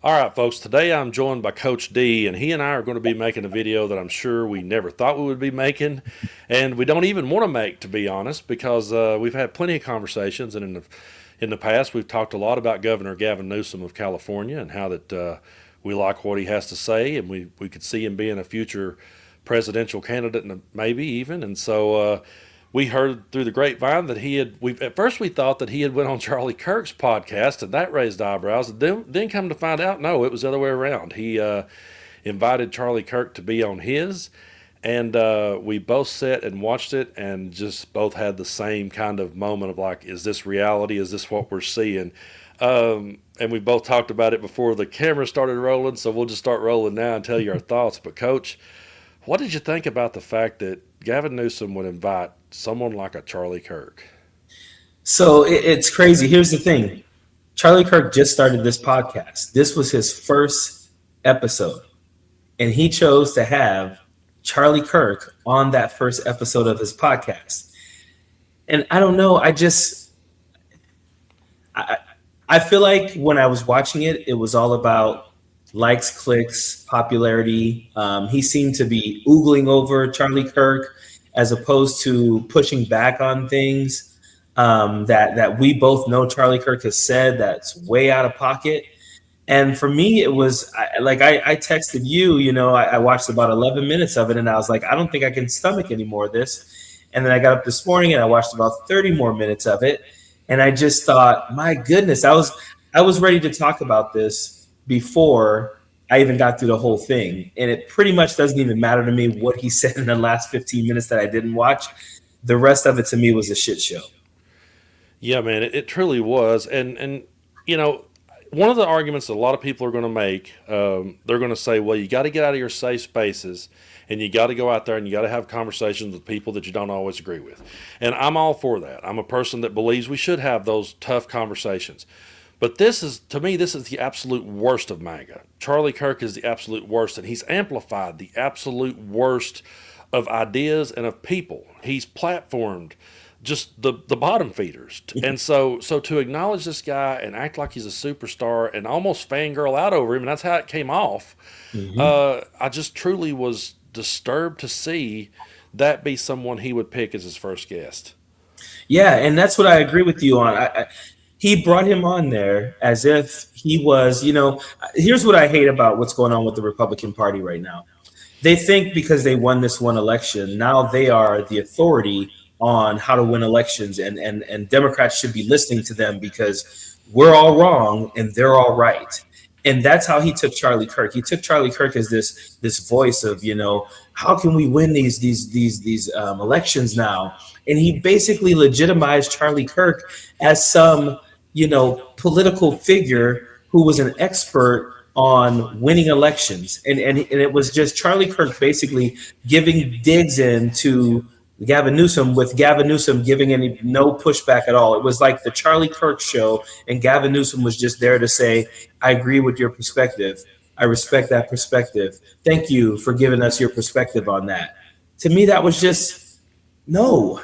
All right, folks, today I'm joined by Coach D, and he and I are going to be making a video that I'm sure we never thought we would be making, and we don't even want to make, to be honest, because we've had plenty of conversations, and in the past we've talked a lot about Governor Gavin Newsom of California and how that we like what he has to say, and we could see him being a future presidential candidate, and maybe even, and so. We heard through the grapevine that he had. At first we thought that he had went on Charlie Kirk's podcast, and that raised eyebrows. And then come to find out, no, it was the other way around. He invited Charlie Kirk to be on his, and we both sat and watched it, and just both had the same kind of moment of like, is this reality? Is this what we're seeing? And we both talked about it before the camera started rolling, so we'll just start rolling now and tell you our thoughts. But Coach, what did you think about the fact that Gavin Newsom would invite someone like a Charlie Kirk? So it's crazy. Here's the thing. Charlie Kirk just started this podcast. This was his first episode. And he chose to have Charlie Kirk on that first episode of his podcast. And I don't know. I feel like when I was watching it, it was all about likes, clicks, popularity. He seemed to be oogling over Charlie Kirk as opposed to pushing back on things that we both know Charlie Kirk has said that's way out of pocket. And for me, it was I texted you, I watched about 11 minutes of it and I was like, I don't think I can stomach any more of this. And then I got up this morning and I watched about 30 more minutes of it. And I just thought, my goodness, I was ready to talk about this before I even got through the whole thing. And it pretty much doesn't even matter to me what he said in the last 15 minutes that I didn't watch. The rest of it to me was a shit show. Yeah, man, it truly was. And you know, one of the arguments that a lot of people are going to make, they're going to say, well, you got to get out of your safe spaces and you got to go out there and you got to have conversations with people that you don't always agree with. And I'm all for that. I'm a person that believes we should have those tough conversations. But this is, to me, this is the absolute worst of MAGA. Charlie Kirk is the absolute worst, and he's amplified the absolute worst of ideas and of people. He's platformed just the bottom feeders. And so to acknowledge this guy and act like he's a superstar and almost fangirl out over him, and that's how it came off, Mm-hmm. I just truly was disturbed to see that be someone he would pick as his first guest. Yeah, and that's what I agree with you on. He brought him on there as if he was, here's what I hate about what's going on with the Republican Party right now. They think because they won this one election, now they are the authority on how to win elections, and Democrats should be listening to them because we're all wrong and they're all right. And that's how he took Charlie Kirk. He took Charlie Kirk as this voice of, how can we win these elections now? And he basically legitimized Charlie Kirk as some, political figure who was an expert on winning elections. And it was just Charlie Kirk basically giving digs into Gavin Newsom, with Gavin Newsom giving no pushback at all. It was like the Charlie Kirk show, and Gavin Newsom was just there to say, I agree with your perspective. I respect that perspective. Thank you for giving us your perspective on that. To me, that was just no.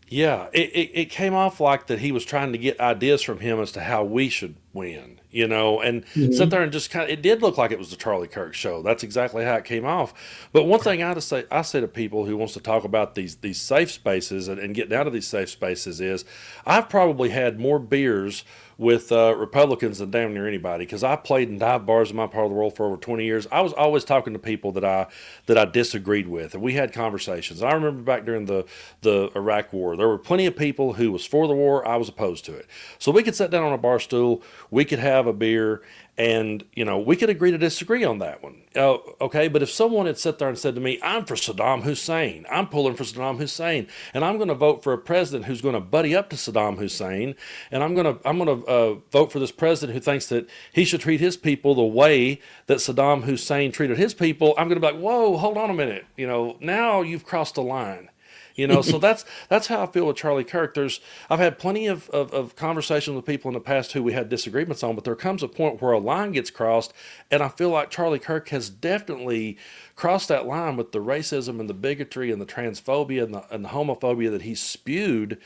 Yeah, it came off like that he was trying to get ideas from him as to how we should win, and sit there Mhm. and just kind of, it did look like it was the Charlie Kirk show. That's exactly how it came off. But one thing I say to people who wants to talk about these safe spaces and getting out of these safe spaces is I've probably had more beers with Republicans than damn near anybody because I played in dive bars in my part of the world for over 20 years. I was always talking to people that I disagreed with, and we had conversations. I remember back during the Iraq War, there were plenty of people who was for the war. I was opposed to it. So we could sit down on a bar stool, we could have a beer, and we could agree to disagree on that one. Okay, but if someone had sat there and said to me, "I'm for Saddam Hussein. I'm pulling for Saddam Hussein, and I'm going to vote for a president who's going to buddy up to Saddam Hussein, and I'm going to vote for this president who thinks that he should treat his people the way that Saddam Hussein treated his people," I'm going to be like, "Whoa, hold on a minute. Now you've crossed a line." So that's how I feel with Charlie Kirk. I've had plenty of conversations with people in the past who we had disagreements on, but there comes a point where a line gets crossed, and I feel like Charlie Kirk has definitely crossed that line with the racism and the bigotry and the transphobia and the homophobia that he spewed.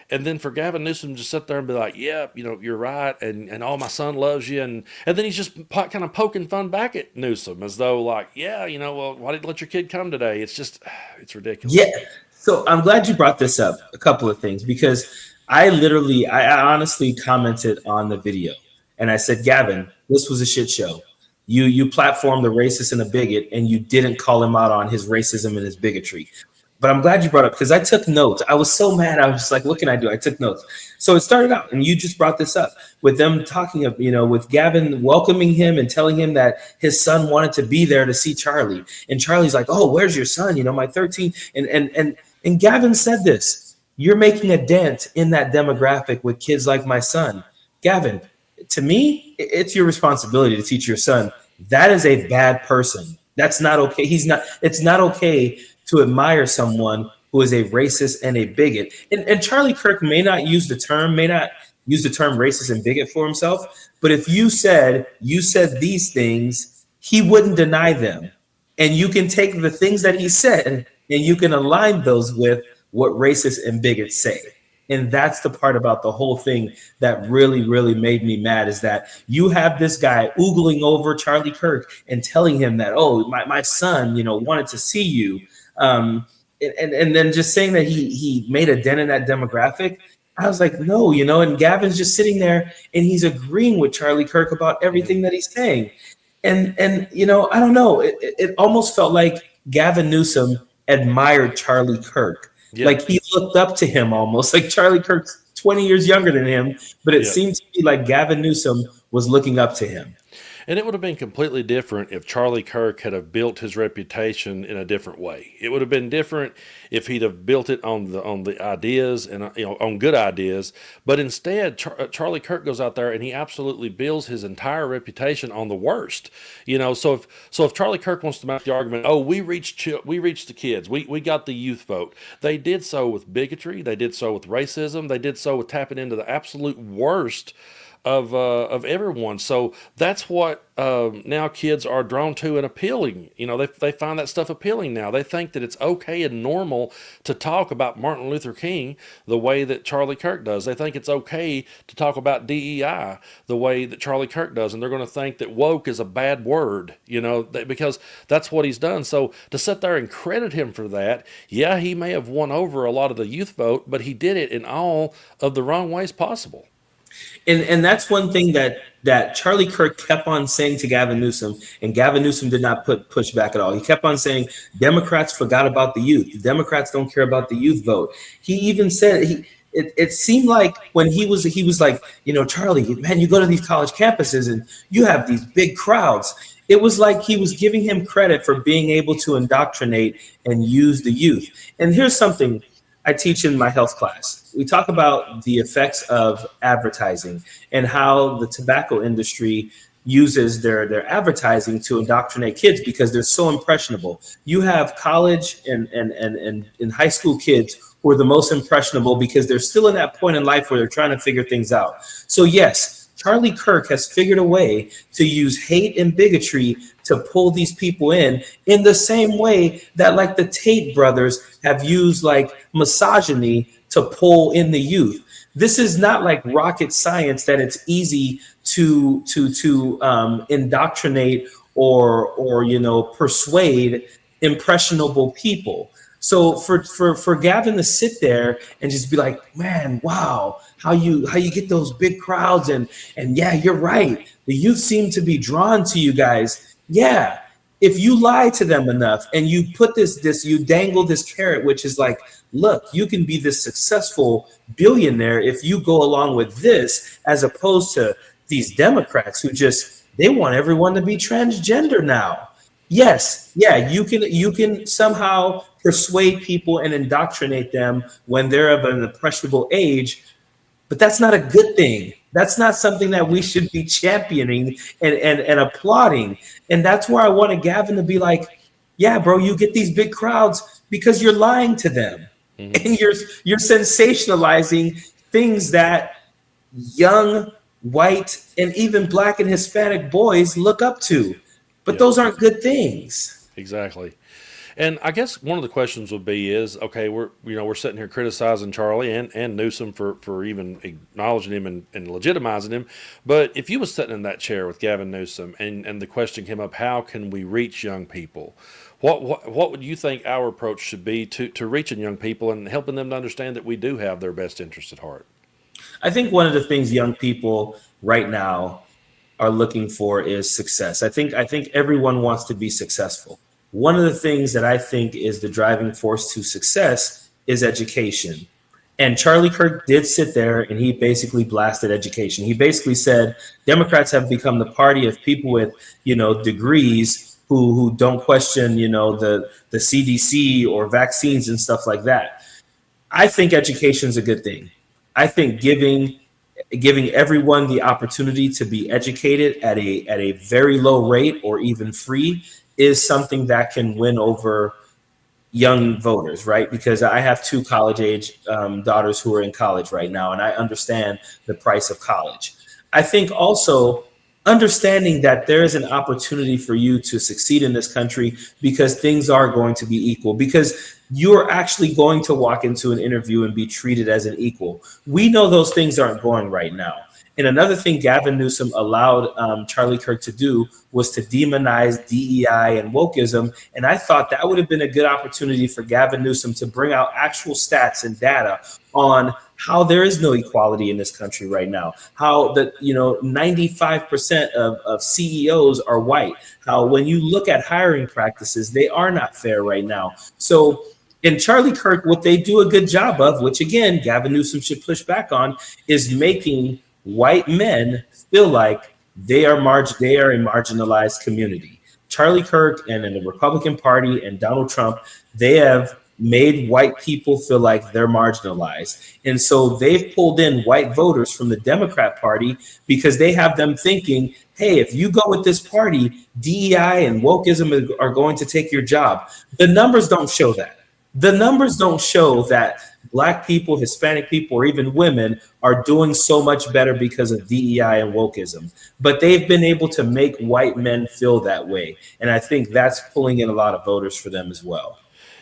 And then for Gavin Newsom to sit there and be like, "Yeah, you're right," and oh, my son loves you, and then he's just kind of poking fun back at Newsom as though like, "Yeah, well, why didn't you let your kid come today?" It's just, it's Yeah. ridiculous. So I'm glad you brought this up. A couple of things, because I honestly commented on the video and I said, Gavin, this was a shit show. You platformed the racist and a bigot, and you didn't call him out on his racism and his bigotry. But I'm glad you brought up, because I took notes. I was so mad. I was just like, what can I do? I took notes. So it started out, and you just brought this up with them talking of, with Gavin welcoming him and telling him that his son wanted to be there to see Charlie. And Charlie's like, oh, where's your son? My 13. And Gavin said this: you're making a dent in that demographic with kids like my son. Gavin, to me, it's your responsibility to teach your son that is a bad person. That's not okay. It's not okay to admire someone who is a racist and a bigot. And Charlie Kirk may not use the term racist and bigot for himself, but if you said these things, he wouldn't deny them. And you can take the things that he said and you can align those with what racists and bigots say. And that's the part about the whole thing that really, really made me mad, is that you have this guy oogling over Charlie Kirk and telling him that, oh, my son, wanted to see you. And then just saying that he made a dent in that demographic. I was like, no, and Gavin's just sitting there and he's agreeing with Charlie Kirk about everything that he's saying. And I don't know. It almost felt like Gavin Newsom admired Charlie Kirk. Yep. Like he looked up to him almost. Like Charlie Kirk's 20 years younger than him, but it Yep. seemed to me like Gavin Newsom was looking up to him. And it would have been completely different if Charlie Kirk had have built his reputation in a different way. It would have been different if he'd have built it on the ideas and on good ideas. But instead, Charlie Kirk goes out there and he absolutely builds his entire reputation on the worst. So if Charlie Kirk wants to make the argument, oh, we reached the kids, we got the youth vote. They did so with bigotry. They did so with racism. They did so with tapping into the absolute worst of everyone. So that's what now kids are drawn to and appealing. They find that stuff appealing now. They think that it's okay and normal to talk about Martin Luther King the way that Charlie Kirk does. They think it's okay to talk about DEI the way that Charlie Kirk does, and they're going to think that woke is a bad word, because that's what he's done. So to sit there and credit him for that, yeah, he may have won over a lot of the youth vote, but he did it in all of the wrong ways possible. And that's one thing that Charlie Kirk kept on saying to Gavin Newsom, and Gavin Newsom did not push back at all. He kept on saying Democrats forgot about the youth. The Democrats don't care about the youth vote. He even said it seemed like when he was like, Charlie, man, you go to these college campuses and you have these big crowds. It was like he was giving him credit for being able to indoctrinate and use the youth. And here's something I teach in my health class. We talk about the effects of advertising and how the tobacco industry uses their advertising to indoctrinate kids because they're so impressionable. You have college and high school kids who are the most impressionable because they're still in that point in life where they're trying to figure things out. So yes, Charlie Kirk has figured a way to use hate and bigotry to pull these people in the same way that like the Tate brothers have used like misogyny to pull in the youth. This is not like rocket science that it's easy to indoctrinate or persuade impressionable people. So for Gavin to sit there and just be like, man, wow, how you get those big crowds and yeah, you're right. The youth seem to be drawn to you guys. Yeah. If you lie to them enough and you put you dangle this carrot, which is like, look, you can be this successful billionaire if you go along with this, as opposed to these Democrats who they want everyone to be transgender now. Yes, yeah, you can somehow persuade people and indoctrinate them when they're of an impressionable age, but that's not a good thing. That's not something that we should be championing and applauding. And that's where I wanted Gavin to be like, yeah, bro, you get these big crowds because you're lying to them. Mm-hmm. And you're sensationalizing things that young, white, and even Black and Hispanic boys look up to. But those aren't good things. Exactly. And I guess one of the questions would be is, okay, we're sitting here criticizing Charlie and Newsom for even acknowledging him and legitimizing him. But if you was sitting in that chair with Gavin Newsom and the question came up, how can we reach young people? What would you think our approach should be to reaching young people and helping them to understand that we do have their best interests at heart? I think one of the things young people right now are looking for is success. I think everyone wants to be successful. One of the things that I think is the driving force to success is education. And Charlie Kirk did sit there and he basically blasted education. He basically said Democrats have become the party of people with, degrees who don't question, the CDC or vaccines and stuff like that. I think education is a good thing. I think giving everyone the opportunity to be educated at a very low rate or even free is something that can win over young voters, right? Because I have two college age daughters who are in college right now, and I understand the price of college. I think also understanding that there is an opportunity for you to succeed in this country because things are going to be equal, because you're actually going to walk into an interview and be treated as an equal. We know those things aren't going right now. And another thing Gavin Newsom allowed Charlie Kirk to do was to demonize DEI and wokeism. And I thought that would have been a good opportunity for Gavin Newsom to bring out actual stats and data on how there is no equality in this country right now, how 95% of CEOs are white, how when you look at hiring practices, they are not fair right now. So in Charlie Kirk, what they do a good job of, which again, Gavin Newsom should push back on, is making white men feel like they are a marginalized community. Charlie Kirk and in the Republican Party and Donald Trump, they have made white people feel like they're marginalized. And so they've pulled in white voters from the Democrat Party because they have them thinking, hey, if you go with this party, DEI and wokeism are going to take your job. The numbers don't show that. The numbers don't show that Black people, Hispanic people, or even women are doing so much better because of DEI and wokeism. But they've been able to make white men feel that way. And I think that's pulling in a lot of voters for them as well.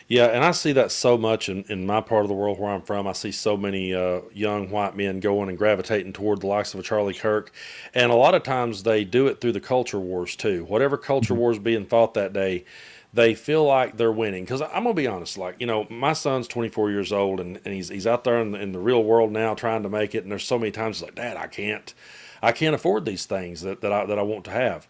Yeah, and I see that so much in my part of the world where I'm from. I see so many young white men going and gravitating toward the likes of a Charlie Kirk. And a lot of times they do it through the culture wars too. Whatever culture wars being fought that day, they feel like they're winning. Because I'm going to be honest, like, my son's 24 years old and he's out there in the real world now trying to make it. And there's so many times he's like, Dad, I can't afford these things that I want to have.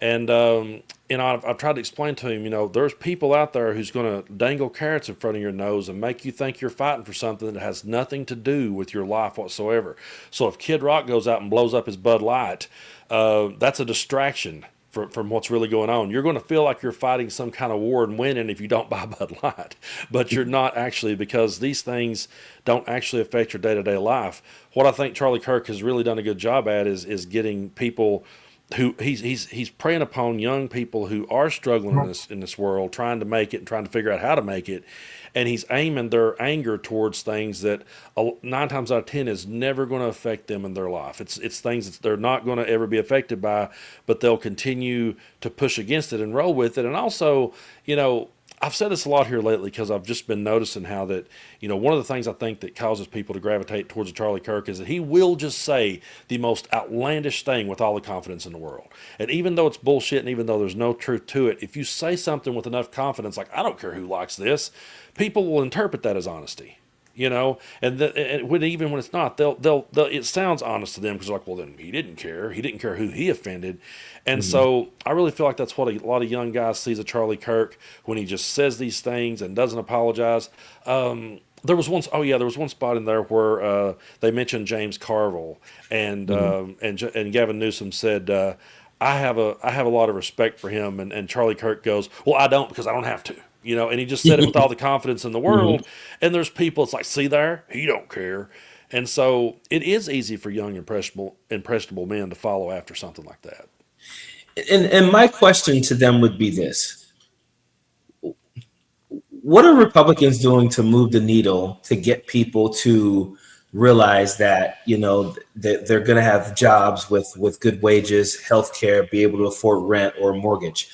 And I've tried to explain to him, there's people out there who's going to dangle carrots in front of your nose and make you think you're fighting for something that has nothing to do with your life whatsoever. So if Kid Rock goes out and blows up his Bud Light, that's a distraction from what's really going on. You're going to feel like you're fighting some kind of war and winning if you don't buy Bud Light, but you're not actually, because these things don't actually affect your day-to-day life. What I think Charlie Kirk has really done a good job at is getting people who he's preying upon young people who are struggling in this world, trying to make it and trying to figure out how to make it, and he's aiming their anger towards things that 9 times out of 10 is never going to affect them in their life. It's things that they're not going to ever be affected by, but they'll continue to push against it and roll with it. And also, I've said this a lot here lately because I've just been noticing how that, one of the things I think that causes people to gravitate towards a Charlie Kirk is that he will just say the most outlandish thing with all the confidence in the world. And even though it's bullshit and even though there's no truth to it, if you say something with enough confidence, like, I don't care who likes this, people will interpret that as honesty. Even when it's not, they'll it sounds honest to them because like, well, then he didn't care. He didn't care who he offended. And so I really feel like that's what a lot of young guys sees of Charlie Kirk when he just says these things and doesn't apologize. There was one spot in there where they mentioned James Carville and Gavin Newsom said, I have a lot of respect for him, and Charlie Kirk goes, well, I don't because I don't have to. And he just said it with all the confidence in the world. And there's people, it's like, see there, he don't care. And so it is easy for young, impressionable men to follow after something like that. And my question to them would be this: what are Republicans doing to move the needle to get people to realize that that they're going to have jobs with good wages, health care, be able to afford rent or mortgage?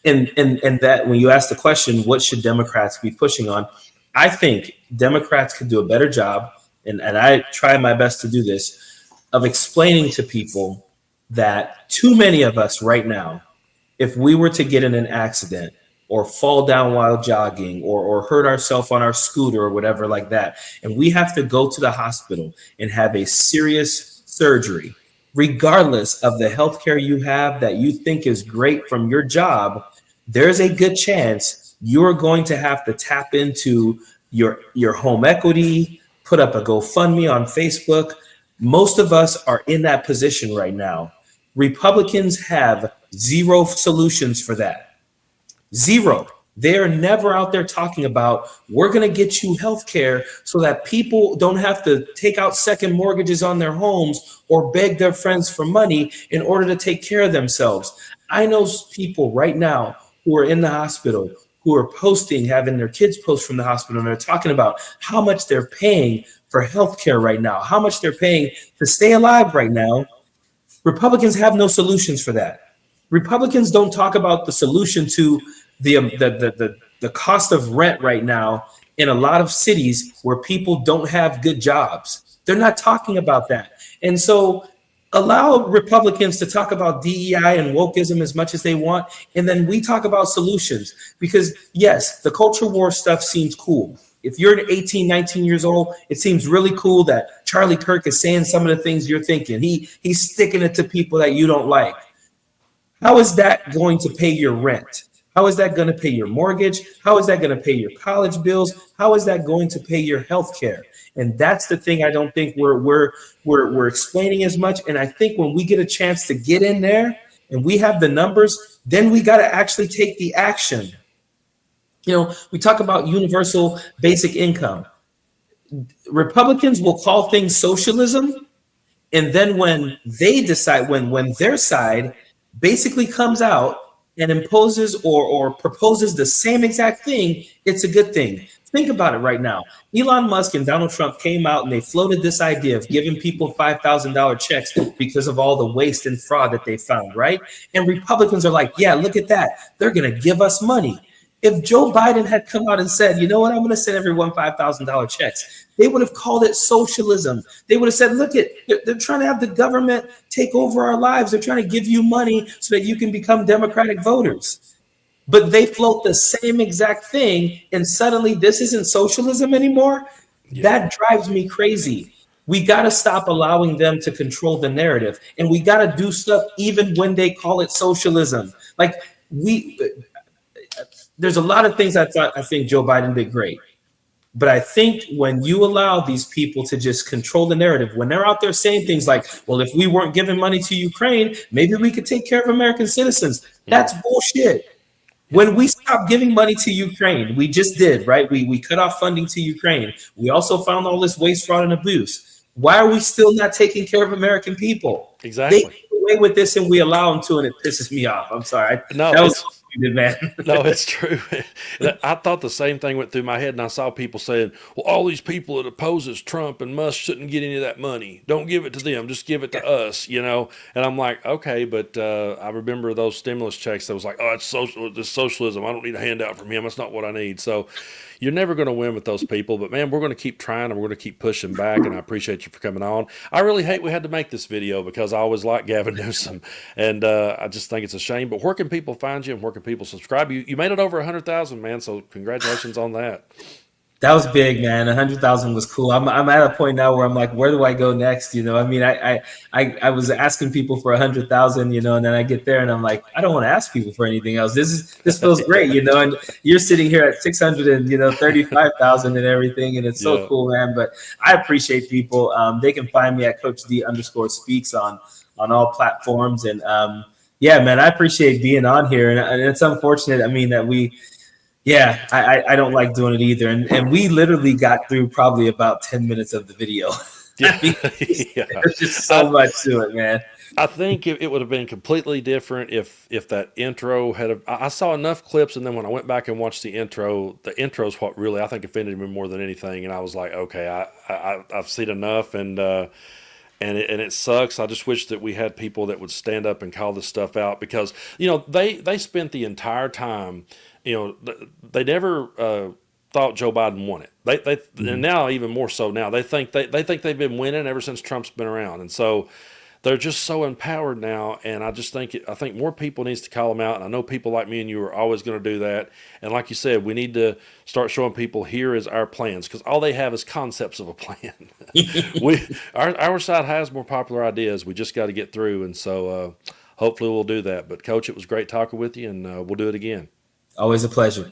and that when you ask the question, what should Democrats be pushing on? I think Democrats could do a better job, and I try my best to do this, of explaining to people that too many of us right now, if we were to get in an accident or fall down while jogging or hurt ourselves on our scooter or whatever like that, and we have to go to the hospital and have a serious surgery, regardless of the health care you have that you think is great from your job, there's a good chance you're going to have to tap into your home equity, put up a GoFundMe on Facebook. Most of us are in that position right now. Republicans have zero solutions for that. Zero. They are never out there talking about, we're going to get you health care so that people don't have to take out second mortgages on their homes or beg their friends for money in order to take care of themselves. I know people right now who are in the hospital who are posting, having their kids post from the hospital, and they're talking about how much they're paying for health care right now, how much they're paying to stay alive right now. Republicans have no solutions for that. Republicans don't talk about the solution to the cost of rent right now in a lot of cities where people don't have good jobs. They're not talking about that. And so allow Republicans to talk about DEI and wokeism as much as they want. And then we talk about solutions, because yes, the culture war stuff seems cool. If you're 18, 19 years old, it seems really cool that Charlie Kirk is saying some of the things you're thinking. He's sticking it to people that you don't like. How is that going to pay your rent? How is that going to pay your mortgage? How is that going to pay your college bills? How is that going to pay your health care? And that's the thing I don't think we're explaining as much. And I think when we get a chance to get in there and we have the numbers, then we got to actually take the action. We talk about universal basic income. Republicans will call things socialism, and then when they decide, when their side basically comes out and imposes or proposes the same exact thing, it's a good thing. Think about it right now. Elon Musk and Donald Trump came out and they floated this idea of giving people $5,000 checks because of all the waste and fraud that they found, right? And Republicans are like, yeah, look at that. They're going to give us money. If Joe Biden had come out and said, you know what, I'm going to send everyone $5,000 checks, they would have called it socialism. They would have said, look, they're trying to have the government take over our lives. They're trying to give you money so that you can become Democratic voters. But they float the same exact thing, and suddenly this isn't socialism anymore. Yeah. That drives me crazy. We got to stop allowing them to control the narrative, and we got to do stuff even when they call it socialism. Like there's a lot of things I think Joe Biden did great. But I think when you allow these people to just control the narrative, when they're out there saying things like, well, if we weren't giving money to Ukraine, maybe we could take care of American citizens. That's bullshit. When we stopped giving money to Ukraine, we just did, right? We cut off funding to Ukraine. We also found all this waste, fraud, and abuse. Why are we still not taking care of American people? Exactly. They get away with this and we allow them to, and it pisses me off. I'm sorry. Man. No, it's true. I thought the same thing went through my head, and I saw people saying, well, all these people that opposes Trump and Musk shouldn't get any of that money. Don't give it to them. Just give it to us, And I'm like, okay, but I remember those stimulus checks that was like, oh, it's socialism. I don't need a handout from him. That's not what I need. So you're never going to win with those people. But, man, we're going to keep trying, and we're going to keep pushing back, and I appreciate you for coming on. I really hate we had to make this video because I always like Gavin Newsom, and I just think it's a shame. But where can people find you, and where can people subscribe? You made it over 100,000, man, so congratulations on that. That was big, man. 100,000 was cool. I'm at a point now where I'm like, where do I go next? I mean, I was asking people for 100,000, and then I get there and I'm like, I don't want to ask people for anything else. This feels great, and you're sitting here at 635,000 and everything, and it's so cool, man. But I appreciate people. They can find me at Coach D_speaks on all platforms, and yeah, man, I appreciate being on here, and it's unfortunate. I mean that I don't like doing it either. And we literally got through probably about 10 minutes of the video. Yeah. There's just so much to it, man. I think it would have been completely different if that intro I saw enough clips, and then when I went back and watched the intro's what really, I think, offended me more than anything. And I was like, okay, I've seen enough. And and it sucks. I just wish that we had people that would stand up and call this stuff out, because they spent the entire time, they never thought Joe Biden won it. And now even more so now they think they've been winning ever since Trump's been around, and so they're just so empowered now. And I think more people needs to call them out. And I know people like me and you are always going to do that. And like you said, we need to start showing people here is our plans, because all they have is concepts of a plan. Our side has more popular ideas. We just got to get through. And so hopefully we'll do that. But Coach, it was great talking with you, and we'll do it again. Always a pleasure.